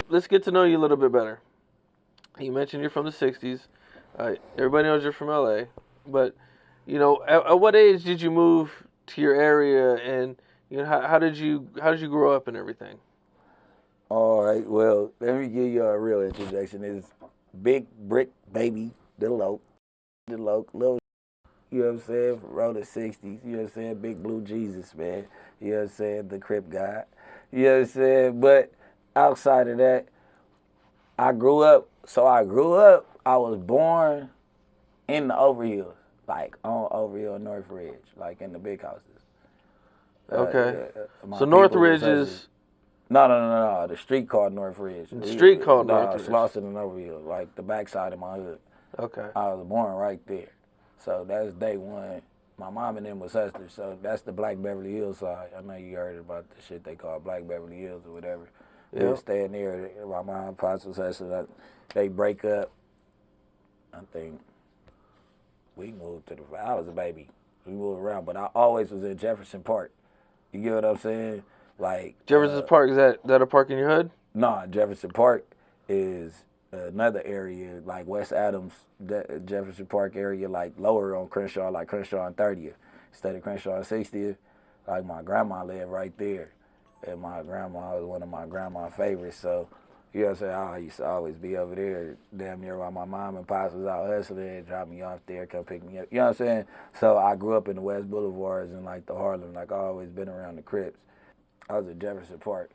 let's get to know you a little bit better. You mentioned you're from the '60s. Everybody knows you're from LA, but at what age did you move to your area, and how did you grow up and everything? All right, well, let me give you a real introduction. It's Big Brick Baby, little, you know what I'm saying, from Rollin '60s, you know what I'm saying, Big Blue Jesus, man, you know what I'm saying, the Crip God, you know what I'm saying, but outside of that, I was born in the Overhills, like on Overhill North Ridge, like in the big houses. Okay. My So people was Northridge hustlers. is No. The street called North Ridge. the street called No, Northridge. Slauson and Overhill, like the backside of my hood. Okay. I was born right there. So that's day one. My mom and them was hustlers, so that's the Black Beverly Hills side. I know you heard about the shit they call Black Beverly Hills or whatever. We was Yep. staying there. My mom and pops was hustling. They break up. I think we moved to the. I was a baby. We moved around, but I always was in Jefferson Park. You get what I'm saying? Like Jefferson Park, is that a park in your hood? nah, Jefferson Park is another area like West Adams, Jefferson Park area, like lower on Crenshaw, like Crenshaw and 30th, instead of Crenshaw and 60th. Like my grandma lived right there, and my grandma was one of my grandma's favorites. So, you know what I'm saying? I used to always be over there, damn near while my mom and pops was out hustling, drop me off there, come pick me up. You know what I'm saying? So I grew up in the West Boulevards and like the Harlem, like I always been around the Crips. I was at Jefferson Park.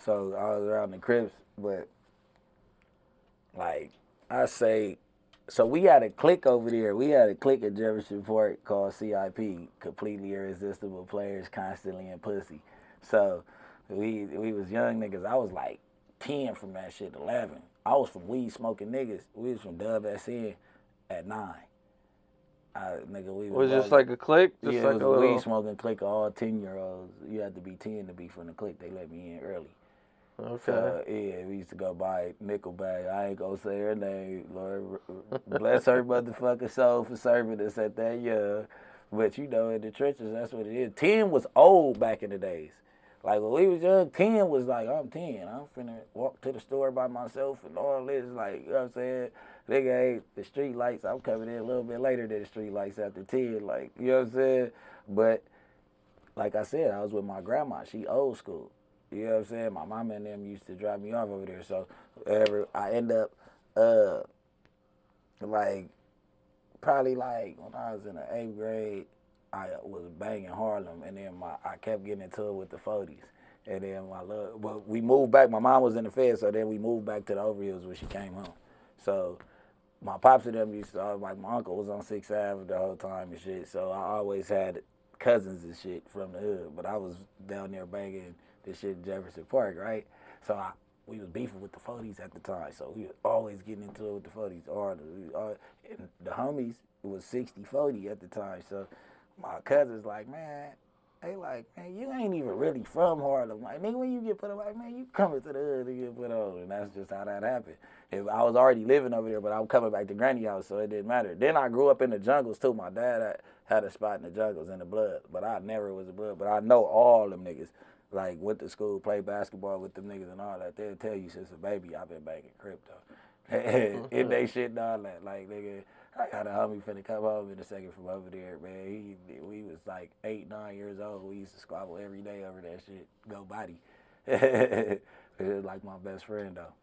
So I was around the Crips, but like I say, so we had a clique over there. We had a clique at Jefferson Park called CIP, Completely Irresistible Players, Constantly in Pussy. So we was young niggas. I was like 10 from that shit, 11. I was from weed smoking niggas. We was from Dub SN at 9. We was Was it just rolling. like a clique? Just Yeah, it like was a a weed little. smoking clique of all 10-year-olds. You had to be 10 to be from the clique. They let me in early. Okay. So yeah, we used to go buy Nickelback. I ain't gonna say her name. Lord bless her motherfucking soul for serving us at that young. But you know, in the trenches, that's what it is. 10 was old back in the days. Like when we was young, 10 was like, I'm 10. I'm finna walk to the store by myself and all this. Like, you know what I'm saying? Nigga ain't the street lights. I'm coming in a little bit later than the street lights after 10. Like, you know what I'm saying? But like I said, I was with my grandma. She old school. You know what I'm saying? My mama and them used to drop me off over there. So I end up uh like probably like when I was in the 8th grade, I was banging Harlem, and then I kept getting into it with the 40s. And then well, we moved back. My mom was in the Fed, so then we moved back to the Overhills when she came home. So my pops and them used to, like my uncle was on 6th Ave the whole time and shit. So I always had cousins and shit from the hood, but I was down there banging this shit in Jefferson Park, right? So we was beefing with the 40s at the time, so we was always getting into it with the 40s. And the homies was 60-40 at the time, so my cousins like, man, they like, man, you ain't even really from Harlem. Like, nigga, when you get put on, like, man, you coming to the hood to get put on. And that's just how that happened. If I was already living over there, but I'm coming back to Granny House, so it didn't matter. Then I grew up in the jungles, too. My dad had a spot in the jungles in the blood, but I never was a blood. But I know all them niggas. Like, went to school, played basketball with them niggas and all that. They'll tell you since a baby I've been banging crypto. And they shit and all that. Like, nigga, I got a homie finna come home in a second from over there, man. We was like 8, 9 years old. We used to squabble every day over that shit. Go body. It was like my best friend, though.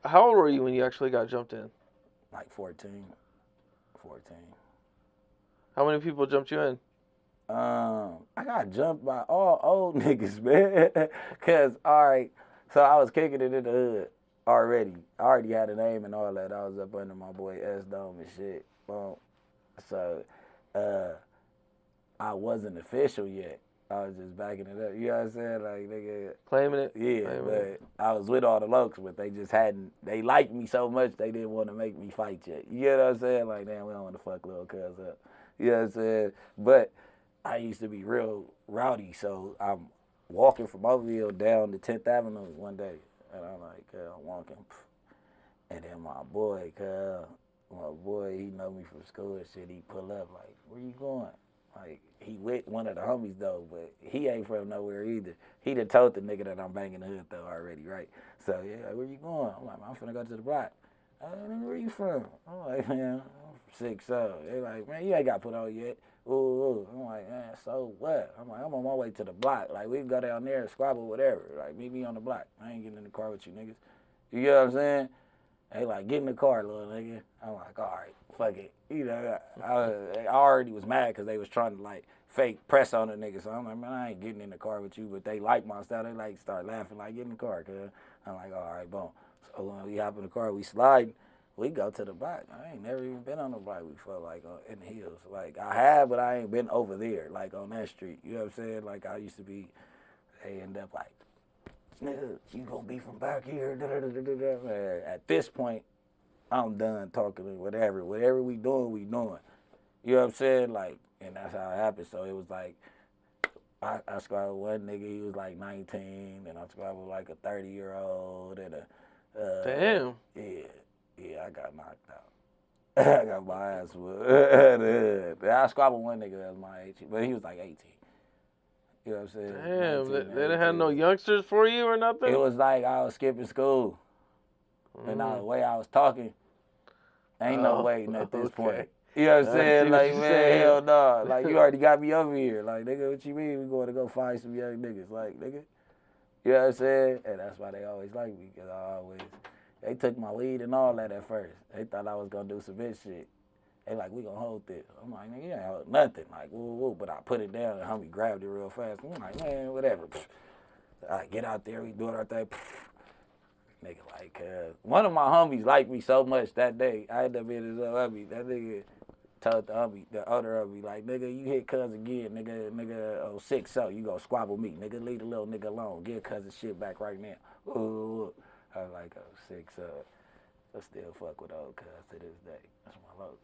How old were you when you actually got jumped in? Like 14. 14. How many people jumped you in? I got jumped by all old niggas, man. Cause all right, so I was kicking it in the hood already. I already had a name and all that. I was up under my boy S Dome and shit. Boom. So, I wasn't official yet. I was just backing it up. You know what I'm saying? Like, nigga. Claiming it? Yeah, Claiming but it. I was with all the locals, but they just hadn't. They liked me so much they didn't want to make me fight yet. You know what I'm saying? Like, damn, we don't want to fuck little cuz up. You know what I'm saying? But I used to be real rowdy, so I'm walking from Overville down to 10th Avenue one day, and I'm like, I'm walking, and then my boy, he know me from school and shit. He pull up like, where you going? Like, he with one of the homies, though, but he ain't from nowhere either. He done told the nigga that I'm banging the hood, though, already, right? So, yeah, like, where you going? I'm like, I'm finna go to the block. Nigga, where you from? I'm like, man, I'm 6'0". They like, man, you ain't got put on yet. Ooh. I'm like, man, so what? I'm like, I'm on my way to the block. Like, we can go down there and squabble, whatever. Like, meet me on the block. I ain't getting in the car with you niggas. You get what I'm saying? They like, get in the car, little nigga. I'm like, all right, fuck it. You know, I already was mad because they was trying to, like, fake press on the nigga. So I'm like, man, I ain't getting in the car with you. But they like my style. They, like, start laughing, like, get in the car, cuz. I'm like, all right, boom. So when we hop in the car, we slide. We go to the block. I ain't never even been on the block before, like, in the hills. Like, I have, but I ain't been over there, like, on that street. You know what I'm saying? Like, I used to be, they end up like, nigga, you gonna be from back here. At this point, I'm done talking to whatever. Whatever we doing, we doing. You know what I'm saying? Like, and that's how it happened. So it was like, I squad with one nigga, he was like 19, and I squad with like a 30-year-old, and Damn. Yeah, I got knocked out. I got my ass whooped. I squad with one nigga that was my age, but he was like 18. You know what I'm saying? Damn. 19, They didn't have no 18. youngsters for you or nothing? It was like I was skipping school. And the way I was talking, ain't no waiting at this point. You know what I'm saying? Like, man, hell no. Like, you already got me over here. Like, nigga, what you mean we going to go find some young niggas? Like, nigga. You know what I'm saying? And that's why they always like me, because they took my lead and all that at first. They thought I was going to do some bitch shit. They like, we going to hold this. I'm like, nigga, you ain't hold nothing. Like, woo. But I put it down and homie grabbed it real fast. I'm like, man, whatever. All right, get out there. We doing our thing. Nigga, like, one of my homies liked me so much that day. I ended up being his little homie. That nigga told the homie, the other homie, like, nigga, you hit cuz again, nigga, 6-0, you gonna squabble me. Nigga, leave the little nigga alone. Give cuz his shit back right now. Ooh. I was like, 6-0. I still fuck with old cuz to this day. That's my low.